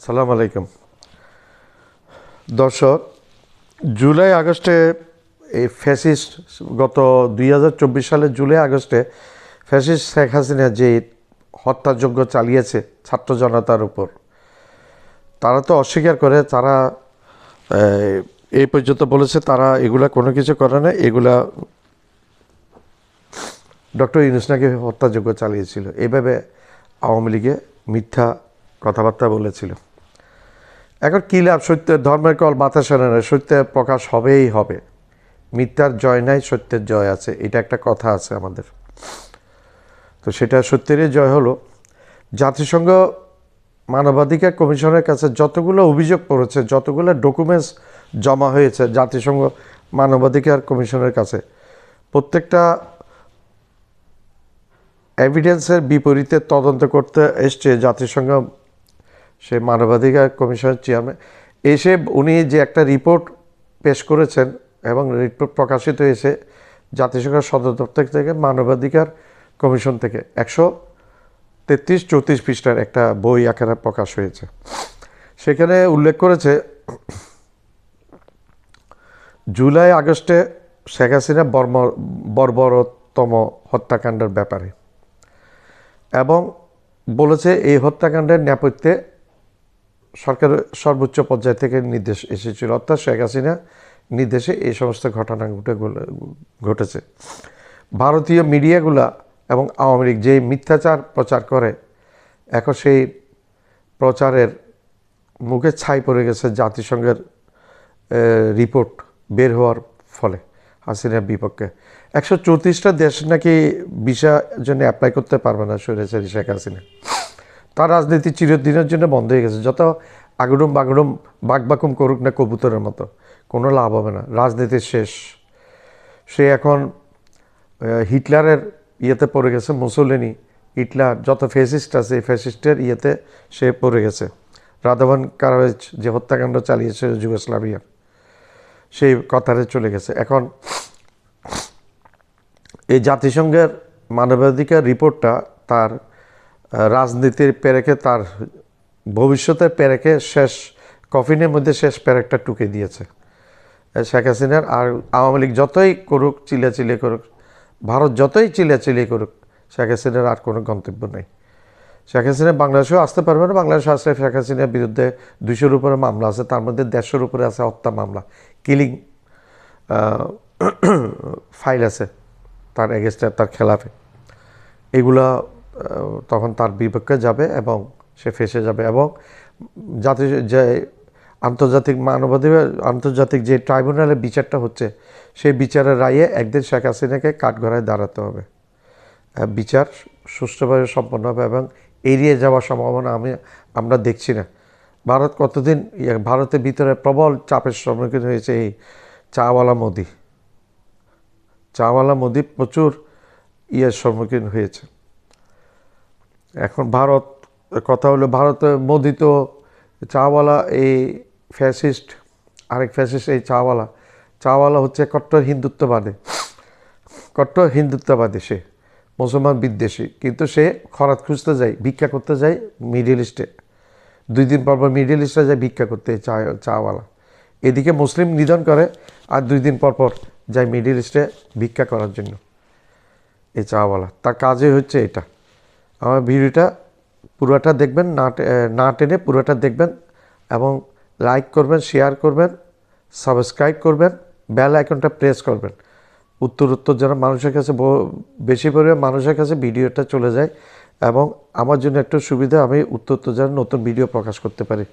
সালাম আলাইকুম দর্শক। জুলাই আগস্টে এই ফ্যাসিস্ট গত 2024 সালের জুলাই আগস্টে ফ্যাসিস্ট শেখ হাসিনা যে হত্যাযজ্ঞ চালিয়েছে ছাত্র জনতার উপর, তারা তো অস্বীকার করে। তারা এই পর্যন্ত বলেছে তারা এগুলা কোনো কিছু করে না, এগুলা ডক্টর ইউনূস নাকি হত্যাযজ্ঞ চালিয়েছিল, এভাবে আওয়ামী লীগে মিথ্যা কথাবার্তা বলেছিল। এখন কী লাভ? সত্যের ধর্মের কল বাতাসে না, সত্যের প্রকাশ হবেই হবে। মিথ্যার জয় নাই, সত্যের জয় আছে, এটা একটা কথা আছে আমাদের। তো সেটা সত্যেরই জয় হলো। জাতিসংঘ মানবাধিকার কমিশনের কাছে যতগুলো অভিযোগ পড়েছে, যতগুলো ডকুমেন্টস জমা হয়েছে জাতিসংঘ মানবাধিকার কমিশনের কাছে, প্রত্যেকটা এভিডেন্সের বিপরীতে তদন্ত করতে এসছে জাতিসংঘ সে মানবাধিকার কমিশনের চেয়ারম্যান। এসে উনি যে একটা রিপোর্ট পেশ করেছেন এবং রিপোর্ট প্রকাশিত হয়েছে জাতিসংঘ সদর দপ্তর থেকে, মানবাধিকার কমিশন থেকে 133-34 পৃষ্ঠার একটা বই আকারে প্রকাশ হয়েছে। সেখানে উল্লেখ করেছে জুলাই আগস্টে শেখ হাসিনা বর্বরতম হত্যাকাণ্ডের ব্যাপারে, এবং বলেছে এই হত্যাকাণ্ডের নেপথ্যে সরকারের সর্বোচ্চ পর্যায় থেকে নির্দেশ এসেছিল, অর্থাৎ শেখ হাসিনা নির্দেশে এই সমস্ত ঘটনা ঘটেছে। ভারতীয় মিডিয়াগুলা এবং আওয়ামী লীগ যে মিথ্যাচার প্রচার করে, এখন সেই প্রচারের মুখে ছাই পড়ে গেছে জাতিসংঘের রিপোর্ট বের হওয়ার ফলে হাসিনার বিপক্ষে। 134টা দেশ নাকি ভিসার জন্য অ্যাপ্লাই করতে পারবে না স্বৈরাচারী শেখ হাসিনা। তার রাজনীতি চিরদিনের জন্য বন্ধ হয়ে গেছে। যত আগুডুম বাগুডুম বাকবাকুম করুক না কবুতরের মতো, কোনো লাভ হবে না, রাজনীতি শেষ। সে এখন হিটলারের ইয়েতে পড়ে গেছে, মুসোলিনি, হিটলার, যত ফ্যাসিস্ট আছে এই ফ্যাসিস্টের ইয়েতে সে পড়ে গেছে। রাদোভান কারাভেজ যে হত্যাকাণ্ড চালিয়েছে যুগোস্লাভিয়ার, সেই কথারে চলে গেছে। এখন এই জাতিসংঘের মানবাধিকার রিপোর্টটা তার রাজনীতির পেরেকে, তার ভবিষ্যতের পেরেকে শেষ কফিনের মধ্যে শেষ পেরেকটা টুকে দিয়েছে শেখ হাসিনার। আর আওয়ামী লীগ যতই করুক, চিল্লাচিল্লি করুক, ভারত যতই চিল্লাচিল্লি করুক, শেখ হাসিনার আর কোনো গন্তব্য নেই। শেখ হাসিনা বাংলাদেশেও আসতে পারবে না। বাংলাদেশে আসলে শেখ হাসিনার বিরুদ্ধে 200-র উপরে মামলা আছে, তার মধ্যে 150-র উপরে আছে হত্যা মামলা, কিলিং ফাইল আছে তার এগেনস্টে, তার খেলাফে। এগুলা তখন তার বিপক্ষে যাবে এবং সে ফেসে যাবে। এবং যে আন্তর্জাতিক যে ট্রাইব্যুনালের বিচারটা হচ্ছে, সেই বিচারের রায়ে একদিন শেখ হাসিনাকে কাঠগড়ায় দাঁড়াতে হবে। বিচার সুষ্ঠুভাবে সম্পন্ন হবে এবং এড়িয়ে যাওয়ার সম্ভাবনা আমরা দেখছি না। ভারত কতদিন ভারতের ভিতরে প্রবল চাপের সম্মুখীন হয়েছে এই চাওয়ালা মোদি প্রচুর সম্মুখীন হয়েছে। এখন ভারত কথা হলো, মোদি তো চাওয়ালা, এই ফ্যাসিস্ট, আরেক ফ্যাসিস্ট এই চাওয়ালা হচ্ছে কট্টর হিন্দুত্ববাদী, সে মুসলমান বিদ্বেষী, কিন্তু সে খরাত খুঁজতে যায়, ভিক্ষা করতে যায় মিডিল ইস্টে। 2 দিন পর মিডিল ইস্টে যায় ভিক্ষা করতে চাওয়ালা। এদিকে মুসলিম নিধন করে আর 2 দিন পর যায় মিডিল ইস্টে ভিক্ষা করার জন্য এই চাওয়ালা। তার কাজই হচ্ছে এটা। আমার ভিডিওটা পুরোটা দেখবেন, না টেনে পুরোটা দেখবেন এবং লাইক করবেন, শেয়ার করবেন, সাবস্ক্রাইব করবেন, বেল আইকনটা প্রেস করবেন। উত্তর যেন মানুষের কাছে, বেশি পরিমাণ মানুষের কাছে ভিডিওটা চলে যায় এবং আমার জন্য একটু সুবিধা, আমি উত্তর যেন নতুন ভিডিও প্রকাশ করতে পারি।